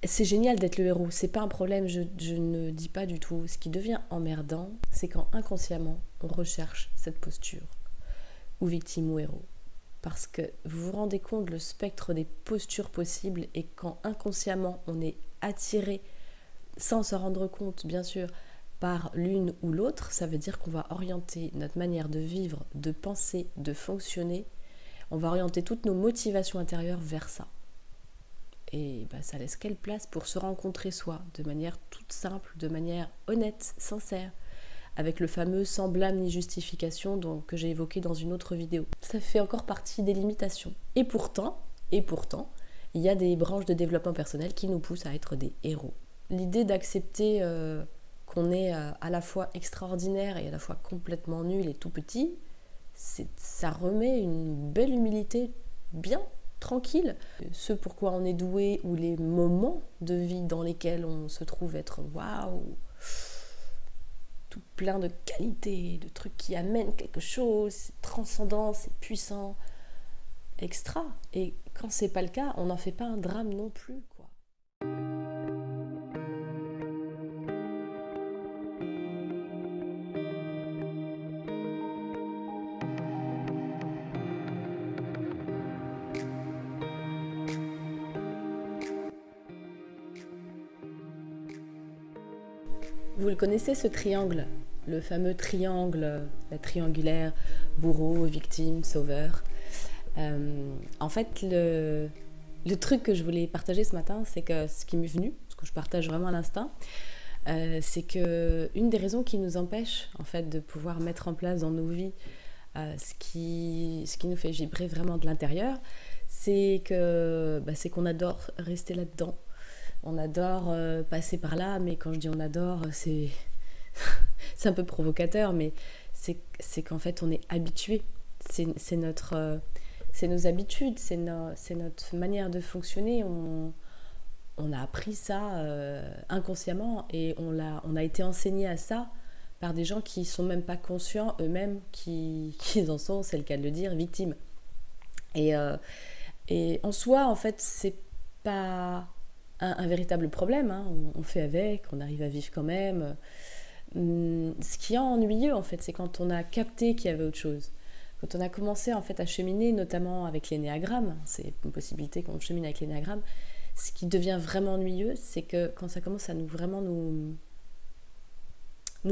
C'est génial d'être le héros, c'est pas un problème, je ne dis pas du tout. Ce qui devient emmerdant, c'est quand inconsciemment on recherche cette posture, ou victime ou héros. Parce que vous vous rendez compte le spectre des postures possibles, et quand inconsciemment on est attiré, sans se rendre compte bien sûr, par l'une ou l'autre, ça veut dire qu'on va orienter notre manière de vivre, de penser, de fonctionner, on va orienter toutes nos motivations intérieures vers ça. Et ça laisse quelle place pour se rencontrer soi, de manière toute simple, de manière honnête, sincère, avec le fameux sans blâme ni justification que j'ai évoqué dans une autre vidéo. Ça fait encore partie des limitations. Et pourtant, il y a des branches de développement personnel qui nous poussent à être des héros. L'idée d'accepter qu'on est à la fois extraordinaire et à la fois complètement nul et tout petit, ça remet une belle humilité bien tranquille. Ce pourquoi on est doué, ou les moments de vie dans lesquels on se trouve être waouh, tout plein de qualités, de trucs qui amènent quelque chose, c'est transcendant, c'est puissant, extra. Et quand c'est pas le cas, on n'en fait pas un drame non plus, quoi. Vous le connaissez, ce triangle, le fameux triangle, la triangulaire, bourreau, victime, sauveur. En fait, le truc que je voulais partager ce matin, c'est que ce qui m'est venu, ce que je partage vraiment à l'instinct, c'est que une des raisons qui nous empêche en fait de pouvoir mettre en place dans nos vies ce qui nous fait vibrer vraiment de l'intérieur, c'est qu'on adore rester là-dedans. On adore passer par là, mais quand je dis on adore, c'est un peu provocateur, mais c'est qu'en fait on est habitué. C'est nos habitudes, c'est notre manière de fonctionner. On a appris ça inconsciemment, et on a été enseigné à ça par des gens qui sont même pas conscients eux-mêmes qu'ils en sont, c'est le cas de le dire, victimes. Et en soi, en fait, c'est pas un véritable problème, hein. On fait avec, on arrive à vivre quand même. Ce qui est ennuyeux, en fait, c'est quand on a capté qu'il y avait autre chose. Quand on a commencé en fait à cheminer, notamment avec l'énéagramme, c'est une possibilité qu'on chemine avec l'énéagramme, ce qui devient vraiment ennuyeux, c'est que quand ça commence à nous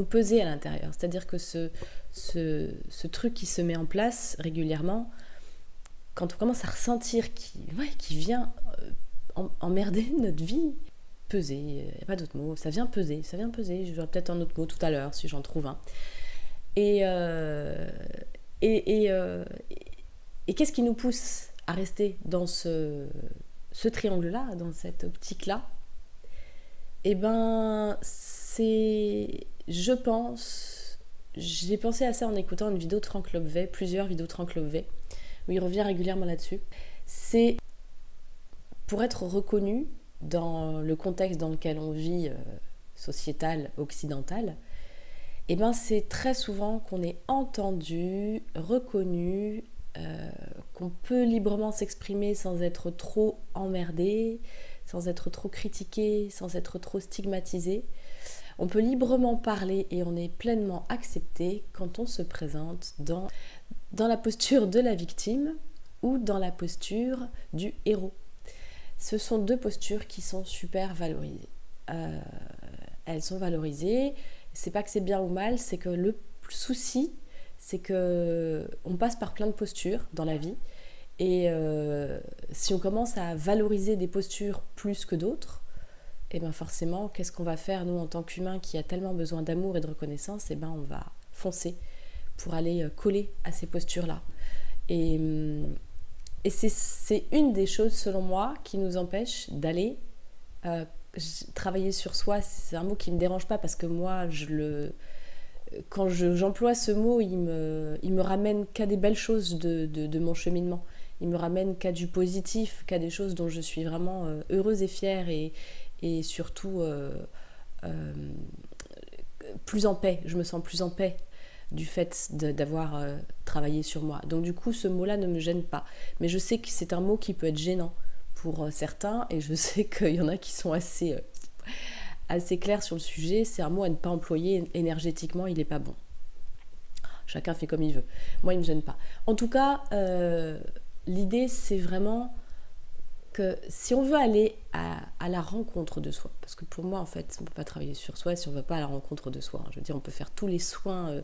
peser à l'intérieur. C'est-à-dire que ce truc qui se met en place régulièrement, quand on commence à ressentir qu'il vient emmerder notre vie, peser, il n'y a pas d'autre mot, ça vient peser, j'aurai peut-être un autre mot tout à l'heure si j'en trouve un. Et qu'est-ce qui nous pousse à rester dans ce triangle-là, dans cette optique-là? J'ai pensé à ça en écoutant une vidéo de Franck Lobvet, plusieurs vidéos de Franck Lobvet, où il revient régulièrement là-dessus. C'est pour être reconnu dans le contexte dans lequel on vit, sociétal, occidental, c'est très souvent qu'on est entendu, reconnu, qu'on peut librement s'exprimer sans être trop emmerdé, sans être trop critiqué, sans être trop stigmatisé. On peut librement parler et on est pleinement accepté quand on se présente dans la posture de la victime ou dans la posture du héros. Ce sont deux postures qui sont super valorisées. Elles sont valorisées. C'est pas que c'est bien ou mal, c'est que le souci, c'est que on passe par plein de postures dans la vie, et si on commence à valoriser des postures plus que d'autres, forcément, qu'est-ce qu'on va faire, nous, en tant qu'humains qui a tellement besoin d'amour et de reconnaissance? On va foncer pour aller coller à ces postures-là. Et c'est une des choses, selon moi, qui nous empêche d'aller travailler sur soi. C'est un mot qui ne me dérange pas, parce que moi, quand j'emploie ce mot, il me ramène qu'à des belles choses de mon cheminement. Il me ramène qu'à du positif, qu'à des choses dont je suis vraiment heureuse et fière, et surtout plus en paix. Je me sens plus en paix du fait d'avoir travaillé sur moi. Donc du coup, ce mot-là ne me gêne pas. Mais je sais que c'est un mot qui peut être gênant pour certains, et je sais qu'il y en a qui sont assez clairs sur le sujet, c'est un mot à ne pas employer énergétiquement, il n'est pas bon. Chacun fait comme il veut. Moi, il ne me gêne pas. En tout cas, l'idée, c'est vraiment que si on veut aller à la rencontre de soi, parce que pour moi, en fait, on ne peut pas travailler sur soi si on ne va pas à la rencontre de soi. Je veux dire, on peut faire tous les soins,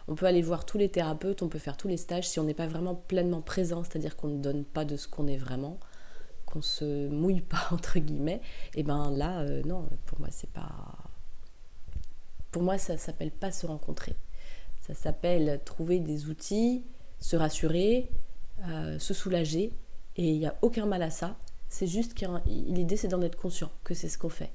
on peut aller voir tous les thérapeutes, on peut faire tous les stages, si on n'est pas vraiment pleinement présent, c'est-à-dire qu'on ne donne pas de ce qu'on est vraiment, qu'on se mouille pas, entre guillemets, et ben là, non, pour moi, c'est pas... Pour moi, ça s'appelle pas se rencontrer. Ça s'appelle trouver des outils, se rassurer, se soulager, et il n'y a aucun mal à ça. C'est juste que l'idée, c'est d'en être conscient, que c'est ce qu'on fait.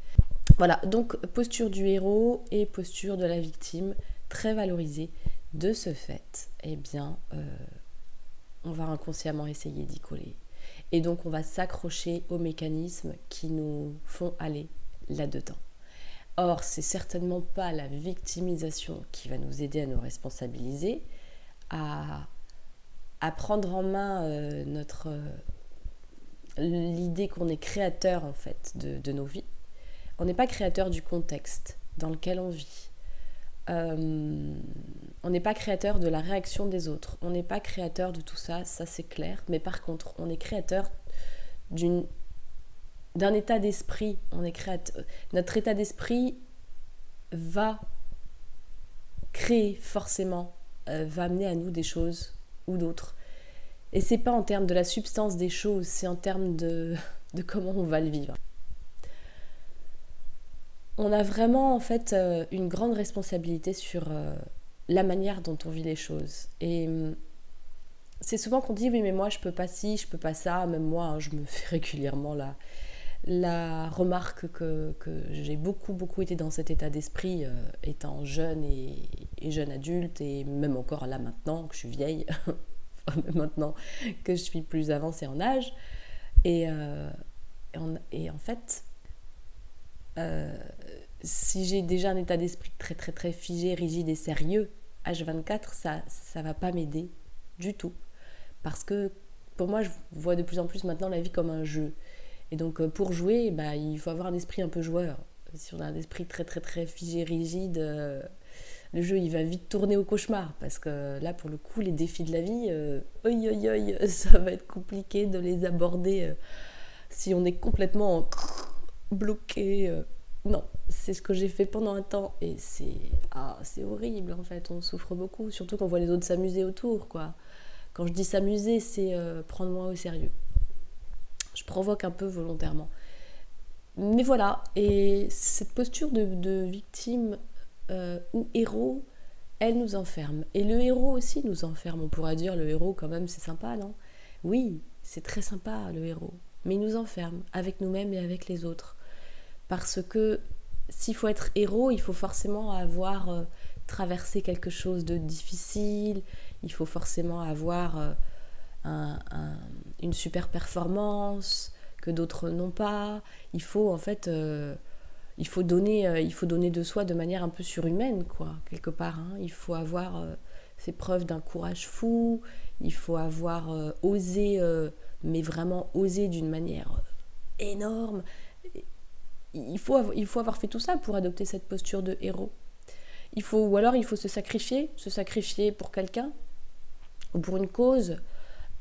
Voilà, donc posture du héros et posture de la victime, très valorisée. De ce fait, eh bien, on va inconsciemment essayer d'y coller. Et donc, on va s'accrocher aux mécanismes qui nous font aller là-dedans. Or, c'est certainement pas la victimisation qui va nous aider à nous responsabiliser, à prendre en main l'idée qu'on est créateur en fait de nos vies. On n'est pas créateur du contexte dans lequel on vit. On n'est pas créateur de la réaction des autres. On n'est pas créateur de tout ça, ça c'est clair. Mais par contre, on est créateur d'un état d'esprit. Notre état d'esprit va créer forcément, va amener à nous des choses ou d'autres. Et c'est pas en termes de la substance des choses, c'est en termes de comment on va le vivre. On a vraiment en fait une grande responsabilité sur la manière dont on vit les choses. Et c'est souvent qu'on dit oui mais moi je peux pas ci, je peux pas ça, même moi hein, je me fais régulièrement la remarque que j'ai beaucoup été dans cet état d'esprit étant jeune et jeune adulte et même encore là maintenant que je suis vieille, maintenant que je suis plus avancée en âge. Et en fait, si j'ai déjà un état d'esprit très figé, rigide et sérieux, H24, ça va pas m'aider du tout. Parce que pour moi, je vois de plus en plus maintenant la vie comme un jeu. Et donc pour jouer, bah, il faut avoir un esprit un peu joueur. Si on a un esprit très figé, rigide, le jeu il va vite tourner au cauchemar. Parce que là, pour le coup, les défis de la vie, ça va être compliqué de les aborder si on est complètement bloqué. Non, c'est ce que j'ai fait pendant un temps et c'est horrible en fait, on souffre beaucoup, surtout quand on voit les autres s'amuser autour, quoi. Quand je dis s'amuser, c'est prendre moins au sérieux. Je provoque un peu volontairement. Mais voilà, et cette posture de victime ou héros, elle nous enferme. Et le héros aussi nous enferme. On pourrait dire le héros quand même c'est sympa, non ? Oui, c'est très sympa le héros, mais il nous enferme avec nous-mêmes et avec les autres. Parce que s'il faut être héros, il faut forcément avoir traversé quelque chose de difficile, il faut forcément avoir une super performance que d'autres n'ont pas. Il faut en fait, il faut donner de soi de manière un peu surhumaine, quoi, quelque part. Hein. Il faut avoir ces preuves d'un courage fou, il faut avoir osé, mais vraiment osé d'une manière énorme. Il faut avoir fait tout ça pour adopter cette posture de héros. Ou alors il faut se sacrifier pour quelqu'un ou pour une cause.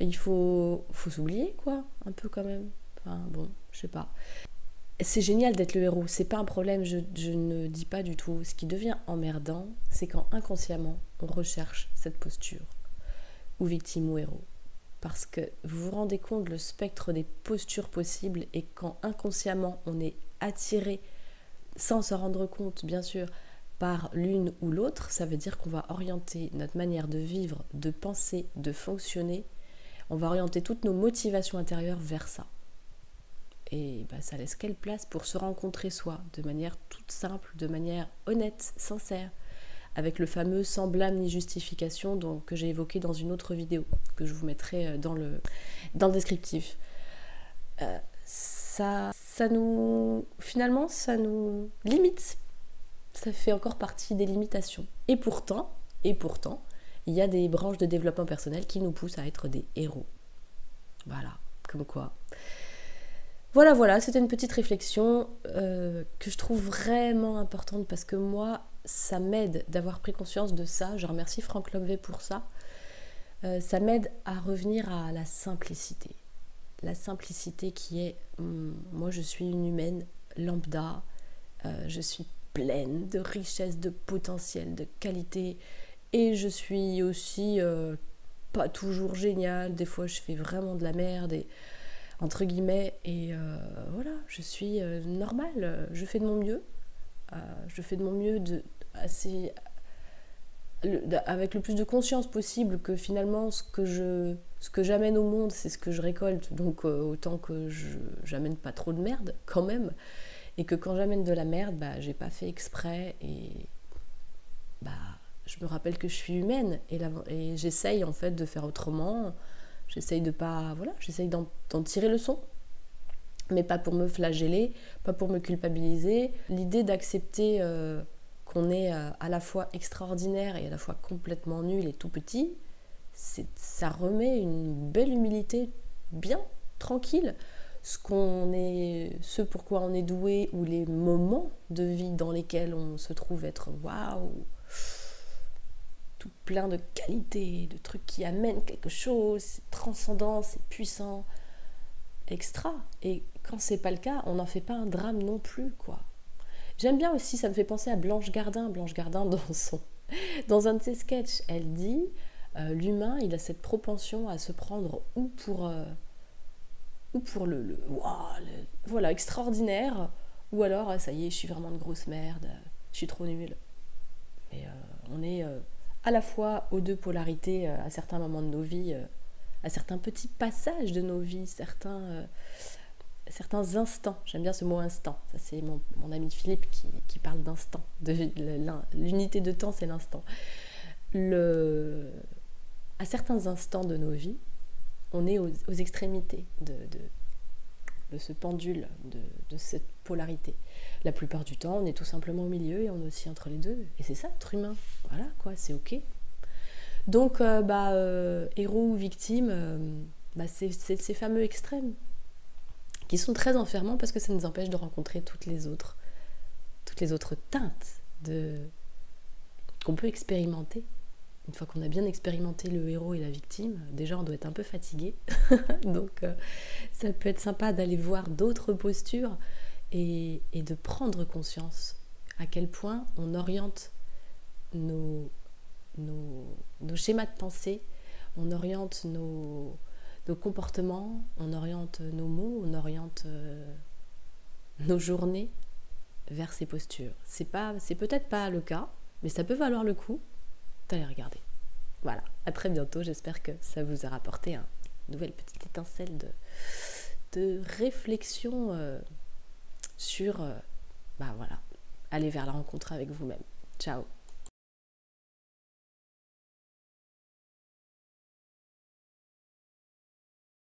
Il faut s'oublier, quoi, un peu quand même. Enfin bon, je sais pas. C'est génial d'être le héros, c'est pas un problème, je ne dis pas du tout. Ce qui devient emmerdant, c'est quand inconsciemment on recherche cette posture, ou victime ou héros. Parce que vous vous rendez compte le spectre des postures possibles et quand inconsciemment on est attiré, sans s'en rendre compte bien sûr, par l'une ou l'autre, ça veut dire qu'on va orienter notre manière de vivre, de penser, de fonctionner, on va orienter toutes nos motivations intérieures vers ça. Et bah, ça laisse quelle place pour se rencontrer soi, de manière toute simple, de manière honnête, sincère, avec le fameux sans blâme ni justification que j'ai évoqué dans une autre vidéo, que je vous mettrai dans le descriptif. Finalement, ça nous limite. Ça fait encore partie des limitations. Et pourtant, il y a des branches de développement personnel qui nous poussent à être des héros. Voilà, comme quoi. Voilà, c'était une petite réflexion que je trouve vraiment importante parce que moi, ça m'aide d'avoir pris conscience de ça. Je remercie Franck Lobvet pour ça. Ça m'aide à revenir à la simplicité. La simplicité qui est, moi je suis une humaine lambda, je suis pleine de richesse, de potentiel, de qualité, et je suis aussi pas toujours géniale. Des fois je fais vraiment de la merde, et, entre guillemets, et voilà, je suis normale, je fais de mon mieux, je fais de mon mieux avec le plus de conscience possible que finalement ce que j'amène au monde, c'est ce que je récolte, donc autant que j'amène pas trop de merde quand même, et que quand j'amène de la merde, bah j'ai pas fait exprès, et bah je me rappelle que je suis humaine, et j'essaye en fait de faire autrement, j'essaye de pas, voilà, j'essaye d'en tirer le son, mais pas pour me flageller, pas pour me culpabiliser. L'idée d'accepter qu'on est à la fois extraordinaire et à la fois complètement nul et tout petit, ça remet une belle humilité bien tranquille. Ce pourquoi on est doué, ou les moments de vie dans lesquels on se trouve être waouh, tout plein de qualités, de trucs qui amènent quelque chose, c'est transcendant, c'est puissant, extra. Et quand c'est pas le cas, on n'en fait pas un drame non plus, quoi. J'aime bien aussi, ça me fait penser à Blanche Gardin dans un de ses sketchs, elle dit l'humain, il a cette propension à se prendre ou pour voilà, extraordinaire, ou alors ça y est, je suis vraiment une grosse merde, je suis trop nulle. Et on est à la fois aux deux polarités à certains moments de nos vies, à certains petits passages de nos vies, certains instants. J'aime bien ce mot instant. Ça, c'est mon ami Philippe qui parle d'instant. L'unité de temps, c'est l'instant. À certains instants de nos vies, on est aux extrémités de ce pendule, de cette polarité. La plupart du temps, on est tout simplement au milieu et on est aussi entre les deux. Et c'est ça, être humain. Voilà, quoi, c'est ok. Donc, héros ou victime, c'est ces fameux extrêmes qui sont très enfermants parce que ça nous empêche de rencontrer toutes les autres teintes qu'on peut expérimenter. Une fois qu'on a bien expérimenté le héros et la victime, déjà on doit être un peu fatigué. Donc ça peut être sympa d'aller voir d'autres postures et de prendre conscience à quel point on oriente nos schémas de pensée, on oriente nos comportements, on oriente nos mots, on oriente nos journées vers ces postures. C'est peut-être pas le cas, mais ça peut valoir le coup d'aller regarder. Voilà, à très bientôt, j'espère que ça vous a rapporté une nouvelle petite étincelle de réflexion sur aller vers la rencontre avec vous-même. Ciao.